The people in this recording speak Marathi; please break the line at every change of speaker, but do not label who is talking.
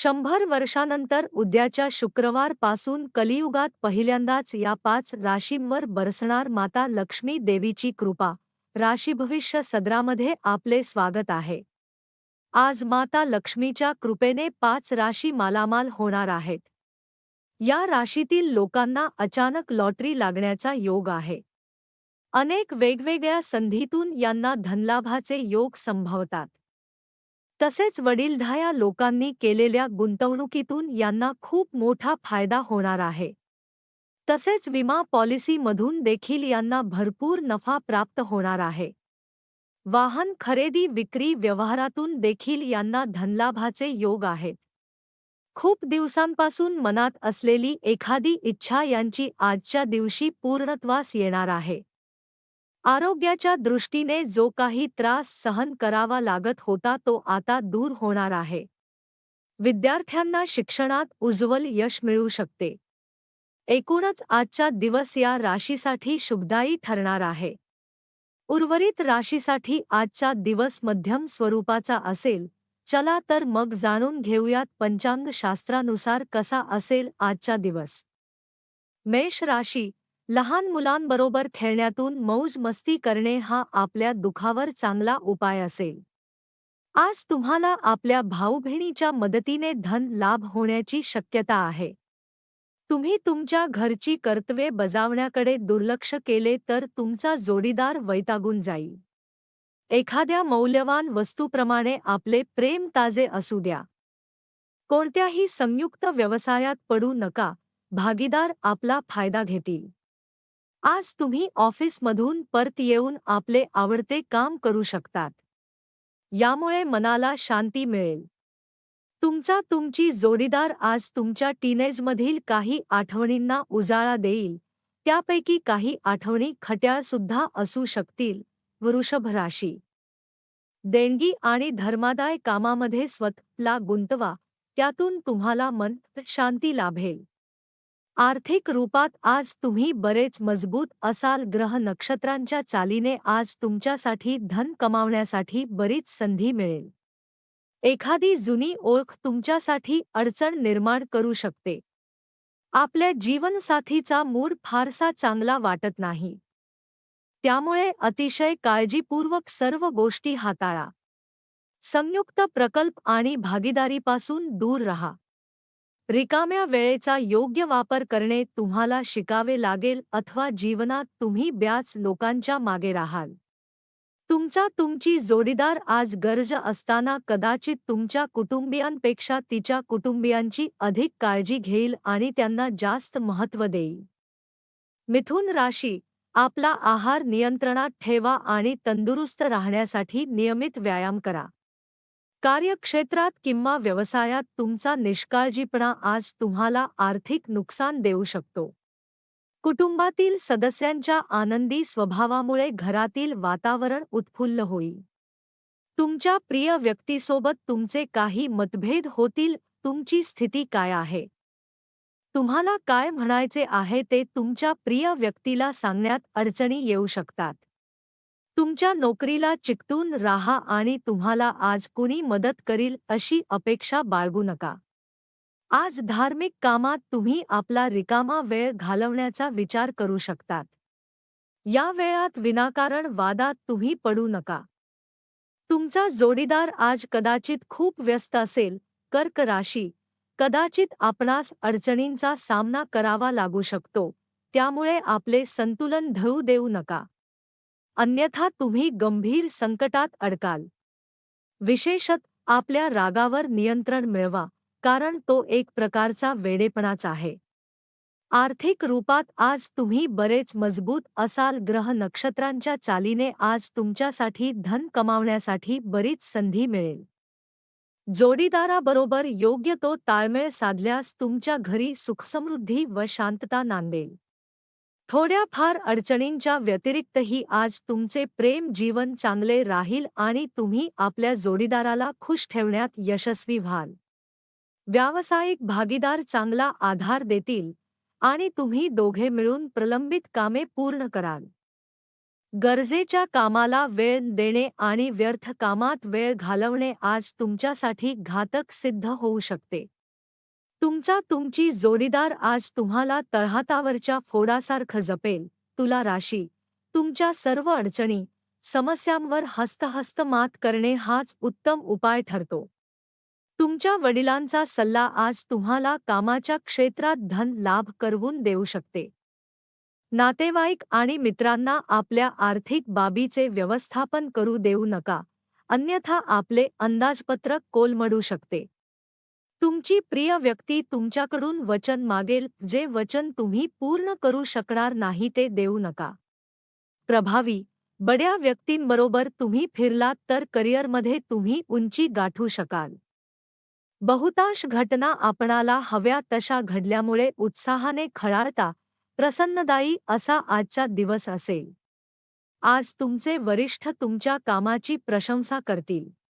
100 वर्षानंतर उद्याच्या शुक्रवारपासून कलियुगात पहिल्यांदाच या 5 राशींवर बरसणार माता लक्ष्मी देवीची कृपा. राशीभविष्य सदरामध्ये आपले स्वागत आहे. आज माता लक्ष्मीच्या कृपेने 5 राशी मालामाल होणार आहेत. या राशीतील लोकांना अचानक लॉटरी लागण्याचा योग आहे. अनेक वेगवेगळ्या संधीतून यांना धनलाभाचे योग संभवतात. तसेच वडीलधाया लोकांनी केलेल्या गुंतवणुकीतून यांना खूप मोठा फायदा होणार आहे. तसेच विमा पॉलिसीमधून देखील यांना भरपूर नफा प्राप्त होणार आहे. वाहन खरेदी विक्री व्यवहारातून देखील यांना धनलाभाचे योग आहेत. खूप दिवसांपासून मनात असलेली एखादी इच्छा यांची आजच्या दिवशी पूर्णत्वास येणार आहे. आरोग्याच्या दृष्टीने जो काही त्रास सहन करावा लागत होता तो आता दूर होणार आहे. विद्यार्थ्यांना शिक्षणात उज्ज्वल यश मिळू शकते. एकूणच आजचा दिवस या राशीसाठी शुभदायी ठरणार आहे. उर्वरित राशीसाठी आजचा दिवस मध्यम स्वरूपाचा असेल. चला तर मग जाणून घेऊयात पंचांग शास्त्रानुसार कसा असेल आजचा दिवस. मेष राशी. लहान मुलांबरोबर खेळण्यातून मौज मस्ती करणे हा आपल्या दुखावर चांगला उपाय असेल. आज तुम्हाला आपल्या भाऊ-बहिणीच्या मदतीने धन लाभ होण्याची शक्यता आहे. तुम्ही तुमच्या घरची कर्तव्ये बजावण्याकडे दुर्लक्ष केले तर तुमचा जोडीदार वैतागून जाईल. एखाद्या मौल्यवान वस्तूप्रमाणे आपले प्रेम ताजे असू द्या. कोणत्याही संयुक्त व्यवसायात पडू नका, भागीदार आपला फायदा घेतील. आज तुम्ही ऑफिसमधून परत येऊन आपले आवडते काम करू शकतात. यामुळे मनाला शांती मिळेल. तुमची जोडीदार आज तुमच्या टीनेजमधील काही आठवणींना उजाळा देईल. त्यापैकी काही आठवणी खट्याळसुद्धा असू शकतील. वृषभ राशी. देणगी आणि धर्मादाय कामामध्ये स्वतःला गुंतवा, त्यातून तुम्हाला मन शांती लाभेल. आर्थिक रूपात आज तुम्ही बरेच मजबूत असाल. ग्रह नक्षत्रांच्या चालीने आज तुमच्यासाठी धन कमावण्यासाठी बरीच संधी मिळेल. एखादी जुनी ओळख तुमच्यासाठी अडचण निर्माण करू शकते. आपल्या जीवनसाथीचा मूड फारसा चांगला वाटत नाही. त्यामुळे अतिशय काळजीपूर्वक सर्व गोष्टी हाताळा. संयुक्त प्रकल्प आणि भागीदारीपासून दूर राहा. रिकाम्या वेळेचा योग्य वापर करणे तुम्हाला शिकावे लागेल अथवा जीवनात तुम्ही बऱ्याच लोकांच्या मागे राहाल. तुमची जोडीदार आज गरज असताना कदाचित तुमच्या कुटुंबियांपेक्षा तिच्या कुटुंबियांची अधिक काळजी घेईल आणि त्यांना जास्त महत्त्व देईल. मिथुन राशी. आपला आहार नियंत्रणात ठेवा आणि तंदुरुस्त राहण्यासाठी नियमित व्यायाम करा. कार्यक्षेत्रात किंवा व्यवसायात तुमचा निष्काळजीपणा आज तुम्हाला आर्थिक नुकसान देऊ शकतो. कुटुंबातील सदस्यांच्या आनंदी स्वभावामुळे घरातील वातावरण उत्फुल्ल होईल. तुमच्या प्रिय व्यक्तीसोबत तुमचे काही मतभेद होतील. तुमची स्थिती काय आहे? तुम्हाला काय म्हणायचे आहे ते तुमच्या प्रिय व्यक्तीला सांगण्यात अडचणी येऊ शकतात. तुमच्या नोकरीला चिकटून राहा आणि तुम्हाला आज कुणी मदत करील अशी अपेक्षा बाळगू नका. आज धार्मिक कामात तुम्ही आपला रिकामा वेळ घालवण्याचा विचार करू शकतात. या वेळात विनाकारण वादात तुम्ही पडू नका. तुमचा जोडीदार आज कदाचित खूप व्यस्त असेल. कर्क राशी. कदाचित आपणास अडचणींचा सामना करावा लागू शकतो, त्यामुळे आपले संतुलन ढळू देऊ नका. अन्यथा तुम्ही गंभीर संकटात अडकाल. विशेषतः आपल्या रागावर नियंत्रण मिळवा, कारण तो एक प्रकारचा वेडेपणाच आहे. आर्थिक रूपात आज तुम्ही बरेच मजबूत असाल. ग्रह नक्षत्रांच्या चालीने आज तुमच्यासाठी धन कमावण्यासाठी बरीच संधी मिळेल. जोडीदाराबरोबर योग्य तो ताळमेळ साधल्यास तुमच्या घरी सुखसमृद्धी व शांतता नांदेल. थोड्याफार अडचणींच्या व्यतिरिक्तही आज तुमचे प्रेम जीवन चांगले राहील आणि तुम्ही आपल्या जोडीदाराला खुश ठेवण्यात यशस्वी व्हाल. व्यावसायिक भागीदार चांगला आधार देतील आणि तुम्ही दोघे मिळून प्रलंबित कामे पूर्ण कराल. गरजेच्या कामाला वेळ देणे आणि व्यर्थ कामात वेळ घालवणे आज तुमच्यासाठी घातक सिद्ध होऊ शकते. तुमची जोडीदार आज तुम्हाला तळहातावरच्या फोडासारखं जपेल. तुला राशी, तुमच्या सर्व अडचणी, समस्यांवर हस्तहस्त मात करणे हाच उत्तम उपाय ठरतो. तुमच्या वडिलांचा सल्ला आज तुम्हाला कामाच्या क्षेत्रात धन लाभ करवून देऊ शकते. नातेवाईक आणि मित्रांना आपल्या आर्थिक बाबीचे व्यवस्थापन करू देऊ नका, अन्यथा आपले अंदाजपत्रक कोलमडू शकते. तुमची प्रिय व्यक्ती तुमच्याकडून वचन मागेल, जे वचन तुम्ही पूर्ण करू शकणार नाही ते देऊ नका. प्रभावी, बड्या व्यक्तींबरोबर तुम्ही फिरलात तर करिअरमध्ये तुम्ही उंची गाठू शकाल. बहुतांश घटना आपणाला हव्या तशा घडल्यामुळे उत्साहाने खळाळता, प्रसन्नदायी असा आजचा दिवस असेल. आज तुमचे वरिष्ठ तुमच्या कामाची प्रशंसा करतील.